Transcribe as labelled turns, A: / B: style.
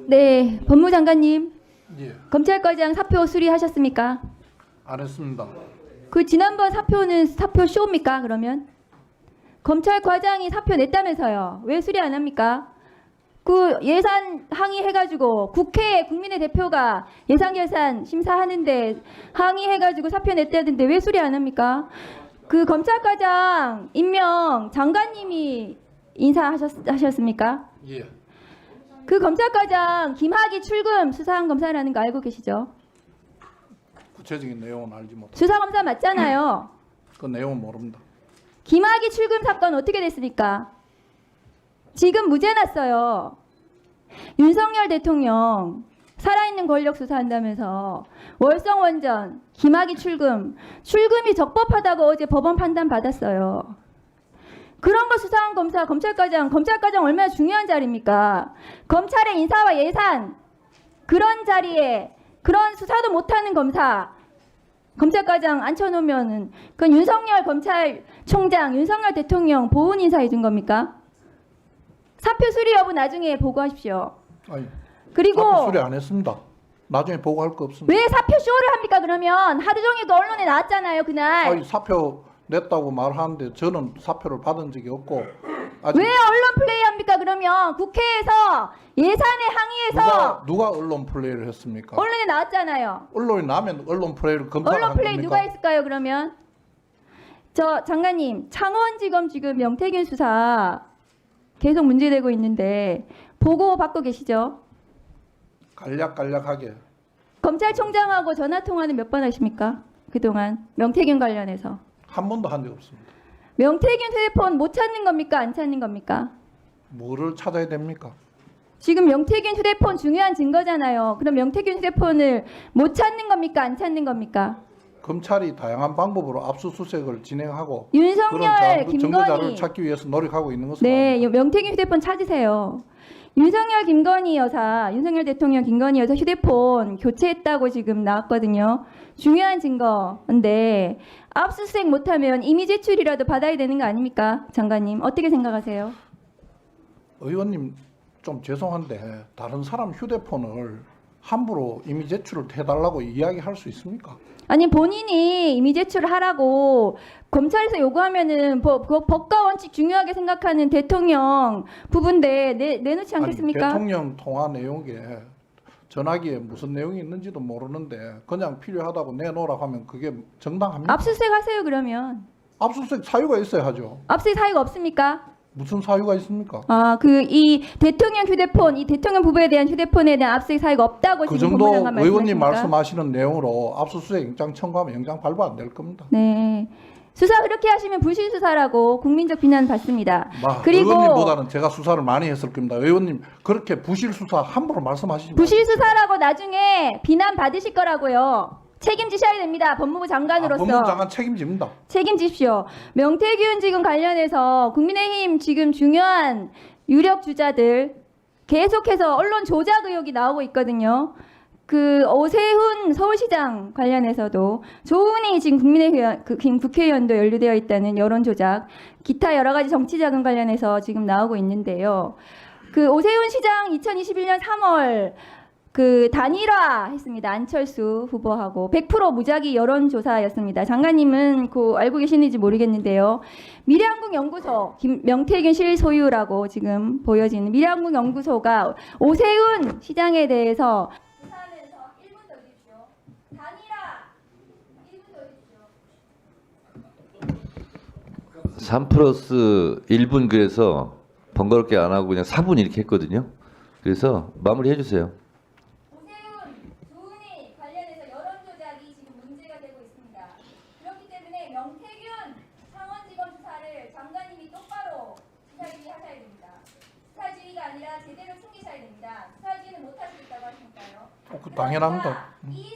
A: 네, 법무장관님.
B: 예,
A: 검찰과장 사표 수리하셨습니까?
B: 안 했습니다.
A: 그 지난번 사표는 사표 쇼입니까? 그러면 검찰과장이 사표 냈다면서요. 왜 수리 안 합니까? 그 예산 항의해가지고 국회에 국민의 대표가 예산 심사하는데 항의해가지고 사표 냈다던데 왜 수리 안 합니까? 그 검찰과장 임명 장관님이 인사하셨습니까?
B: 예,
A: 그 검찰과장 김학의 출금 수사한 검사라는 거 알고 계시죠?
B: 구체적인 내용은 알지 못합니다.
A: 수사검사 맞잖아요.
B: 그 내용은 모릅니다.
A: 김학의 출금 사건 어떻게 됐습니까? 지금 무죄 났어요. 윤석열 대통령 살아있는 권력 수사한다면서 월성원전, 김학의 출금이 적법하다고 어제 법원 판단 받았어요. 그런 거 수사한 검사, 검찰과장 얼마나 중요한 자리입니까? 검찰의 인사와 예산 그런 자리에 그런 수사도 못하는 검찰과장 앉혀놓으면은 그건 윤석열 검찰총장, 윤석열 대통령 보훈 인사해 준 겁니까? 사표 수리 여부 나중에 보고하십시오.
B: 아니,
A: 그리고
B: 사표 수리 안 했습니다. 나중에 보고할 거 없습니다.
A: 왜 사표 쇼를 합니까? 그러면 하루 종일 그 언론에 나왔잖아요, 그날.
B: 아니, 사표 냈다고 말하는데 저는 사표를 받은 적이 없고 아직
A: 왜 언론 플레이 합니까? 그러면 국회에서 예산에 항의해서
B: 누가 언론 플레이를 했습니까?
A: 언론에 나왔잖아요.
B: 언론이 나면 언론 플레이를 검사를
A: 언론
B: 한
A: 플레이
B: 겁니까?
A: 누가 했을까요? 그러면 저 장관님 창원지검 지금 명태균 수사 계속 문제되고 있는데 보고 받고 계시죠?
B: 간략간략하게
A: 검찰총장하고 전화 통화는 몇 번 하십니까? 그동안 명태균 관련해서
B: 한 번도 한 적 없습니다.
A: 명태균 휴대폰 못 찾는 겁니까? 안 찾는 겁니까?
B: 뭐를 찾아야 됩니까?
A: 지금 명태균 휴대폰 중요한 증거잖아요. 그럼 명태균 휴대폰을 못 찾는 겁니까? 안 찾는 겁니까?
B: 검찰이 다양한 방법으로 압수수색을 진행하고
A: 윤석열,
B: 증거 자료를
A: 김건희.
B: 찾기 위해서 노력하고 있는 것은
A: 네,
B: 압니다.
A: 명태균 휴대폰 찾으세요. 윤석열 대통령 김건희 여사 휴대폰 교체했다고 지금 나왔거든요. 중요한 증거인데 압수수색 못하면 이미 제출이라도 받아야 되는 거 아닙니까? 장관님 어떻게 생각하세요?
B: 의원님 좀 죄송한데 다른 사람 휴대폰을 함부로 이미 제출을 해달라고 이야기할 수 있습니까?
A: 아니 본인이 이미 제출하라고 검찰에서 요구하면은 법과 원칙 중요하게 생각하는 대통령 부분인데 내놓지 않겠습니까?
B: 아니, 대통령 통화 내용에 전화기에 무슨 내용이 있는지도 모르는데 그냥 필요하다고 내놓으라고 하면 그게 정당합니까?
A: 압수수색 하세요 그러면.
B: 압수수색 사유가 있어야 하죠.
A: 압수수색 사유가 없습니까?
B: 무슨 사유가 있습니까?
A: 아, 이 대통령 휴대폰, 이 대통령 부부에 대한 휴대폰에 대한 압수수색 사유가 없다고
B: 그
A: 지금
B: 정도
A: 법무장관
B: 의원님
A: 말씀하십니까?
B: 말씀하시는 내용으로 압수수색 영장 청구하면 영장 발부 안 될 겁니다.
A: 네. 수사 그렇게 하시면 부실 수사라고 국민적 비난 받습니다. 그리고
B: 의원님보다는 제가 수사를 많이 했을 겁니다. 의원님 그렇게 부실 수사 함부로 말씀하시지 마십시오.
A: 부실 수사라고 나중에 비난 받으실 거라고요. 책임지셔야 됩니다. 법무부 장관으로서.
B: 법무부 장관 책임집니다.
A: 책임지십시오. 명태균 지금 관련해서 국민의힘 지금 중요한 유력 주자들 계속해서 언론 조작 의혹이 나오고 있거든요. 그 오세훈 서울시장 관련해서도 조은희 지금 국회의원도 연루되어 있다는 여론 조작, 기타 여러 가지 정치 자금 관련해서 지금 나오고 있는데요. 그 오세훈 시장 2021년 3월 그 단일화 했습니다. 안철수 후보하고 100% 무작위 여론조사였습니다. 장관님은 그 알고 계시는지 모르겠는데요. 미래한국연구소 명태균 실소유라고 지금 보여지는 미래한국연구소가 오세훈 시장에 대해서 조사하면서 1분 더 주십시오. 단일화 1분 더 주십시오.
C: 3 플러스 1분 그래서 번거롭게 안 하고 그냥 4분 이렇게 했거든요. 그래서 마무리 해주세요.
A: 조은희 관련해서 여론 조작이 지금 문제가 되고 있습니다. 그렇기 때문에 명태균 창원지검 수사를 장관님이 똑바로 수사지휘 하셔야 됩니다. 수사지휘가 아니라 제대로 챙기셔야 됩니다. 수사지휘는 못 하시겠다고 하시니까요.
B: 당연합니다.
A: 이